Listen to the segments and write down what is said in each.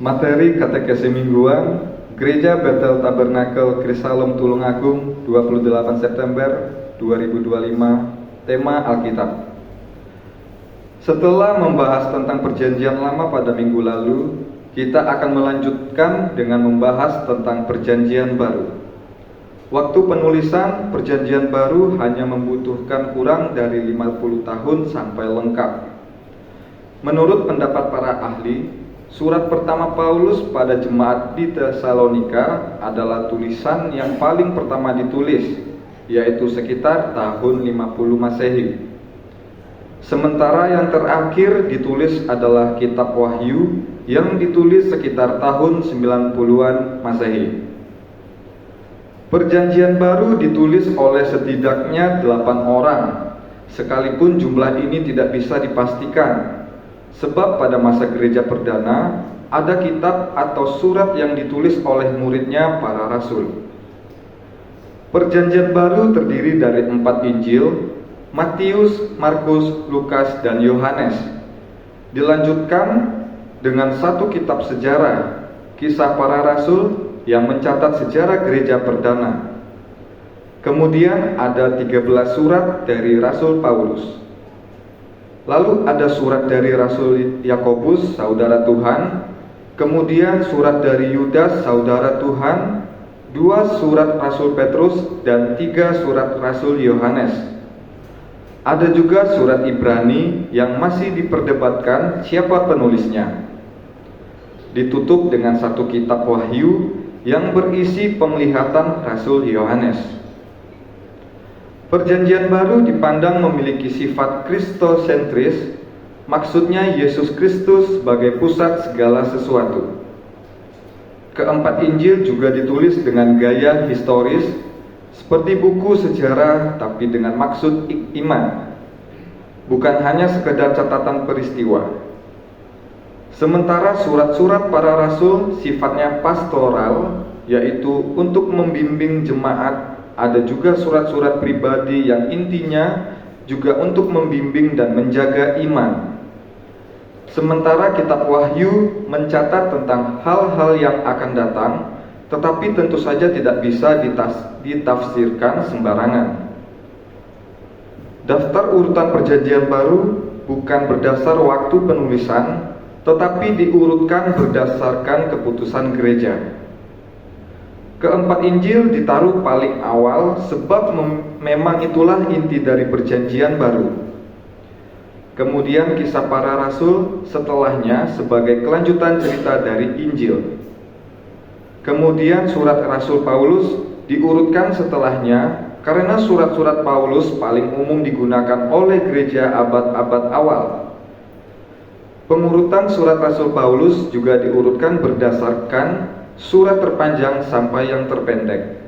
Materi katekesi mingguan Gereja Bethel Tabernakel Krisalem Tulungagung 28 September 2025. Tema Alkitab. Setelah membahas tentang perjanjian lama pada minggu lalu, kita akan melanjutkan dengan membahas tentang perjanjian baru. Waktu penulisan perjanjian baru hanya membutuhkan kurang dari 50 tahun sampai lengkap. Menurut pendapat para ahli, surat pertama Paulus pada jemaat di Tesalonika adalah tulisan yang paling pertama ditulis, yaitu sekitar tahun 50 Masehi. Sementara yang terakhir ditulis adalah kitab Wahyu yang ditulis sekitar tahun 90-an Masehi. Perjanjian baru ditulis oleh setidaknya 8 orang, sekalipun jumlah ini tidak bisa dipastikan. Sebab pada masa gereja perdana, ada kitab atau surat yang ditulis oleh muridnya para rasul. Perjanjian baru terdiri dari 4 Injil, Matius, Markus, Lukas, dan Yohanes. Dilanjutkan dengan 1 kitab sejarah, Kisah Para Rasul, yang mencatat sejarah gereja perdana. Kemudian ada 13 surat dari Rasul Paulus. Lalu ada surat dari Rasul Yakobus, saudara Tuhan, kemudian surat dari Yudas, saudara Tuhan, 2 surat Rasul Petrus, dan 3 surat Rasul Yohanes. Ada juga surat Ibrani yang masih diperdebatkan siapa penulisnya. Ditutup dengan 1 kitab Wahyu yang berisi penglihatan Rasul Yohanes. Perjanjian baru dipandang memiliki sifat kristosentris, maksudnya Yesus Kristus sebagai pusat segala sesuatu. Keempat Injil juga ditulis dengan gaya historis, seperti buku sejarah tapi dengan maksud iman, bukan hanya sekedar catatan peristiwa. Sementara surat-surat para rasul sifatnya pastoral, yaitu untuk membimbing jemaat. Ada juga surat-surat pribadi yang intinya juga untuk membimbing dan menjaga iman. Sementara kitab Wahyu mencatat tentang hal-hal yang akan datang, tetapi tentu saja tidak bisa ditafsirkan sembarangan. Daftar urutan perjanjian baru bukan berdasar waktu penulisan, tetapi diurutkan berdasarkan keputusan gereja. Keempat Injil ditaruh paling awal sebab memang itulah inti dari perjanjian baru. Kemudian Kisah Para Rasul setelahnya sebagai kelanjutan cerita dari Injil. Kemudian surat Rasul Paulus diurutkan setelahnya karena surat-surat Paulus paling umum digunakan oleh gereja abad-abad awal. Pengurutan surat Rasul Paulus juga diurutkan berdasarkan surat terpanjang sampai yang terpendek.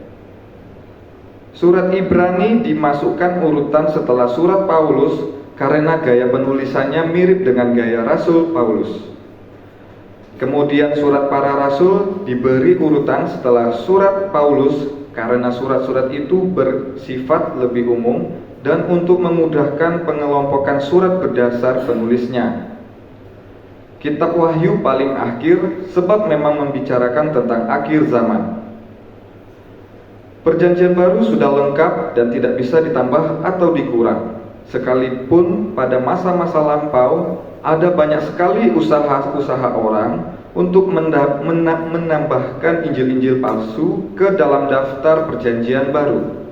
Surat Ibrani dimasukkan urutan setelah surat Paulus karena gaya penulisannya mirip dengan gaya Rasul Paulus. Kemudian surat para rasul diberi urutan setelah surat Paulus karena surat-surat itu bersifat lebih umum dan untuk memudahkan pengelompokan surat berdasar penulisnya. Kitab Wahyu paling akhir sebab memang membicarakan tentang akhir zaman. Perjanjian baru sudah lengkap dan tidak bisa ditambah atau dikurang. Sekalipun pada masa-masa lampau ada banyak sekali usaha-usaha orang untuk menambahkan Injil-Injil palsu ke dalam daftar perjanjian baru.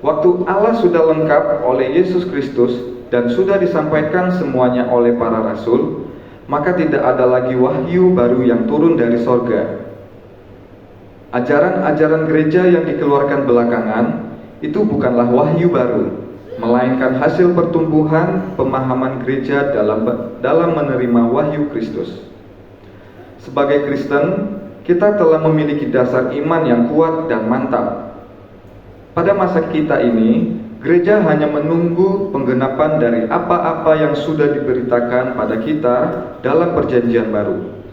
Waktu Allah sudah lengkap oleh Yesus Kristus dan sudah disampaikan semuanya oleh para rasul, maka tidak ada lagi wahyu baru yang turun dari sorga. Ajaran-ajaran gereja yang dikeluarkan belakangan itu bukanlah wahyu baru, melainkan hasil pertumbuhan pemahaman gereja dalam menerima wahyu Kristus. Sebagai Kristen, kita telah memiliki dasar iman yang kuat dan mantap. Pada masa kita ini, gereja hanya menunggu penggenapan dari apa-apa yang sudah diberitakan pada kita dalam perjanjian baru.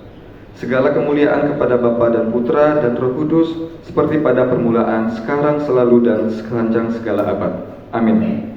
Segala kemuliaan kepada Bapa dan Putra dan Roh Kudus, seperti pada permulaan, sekarang, selalu, dan sepanjang segala abad. Amin.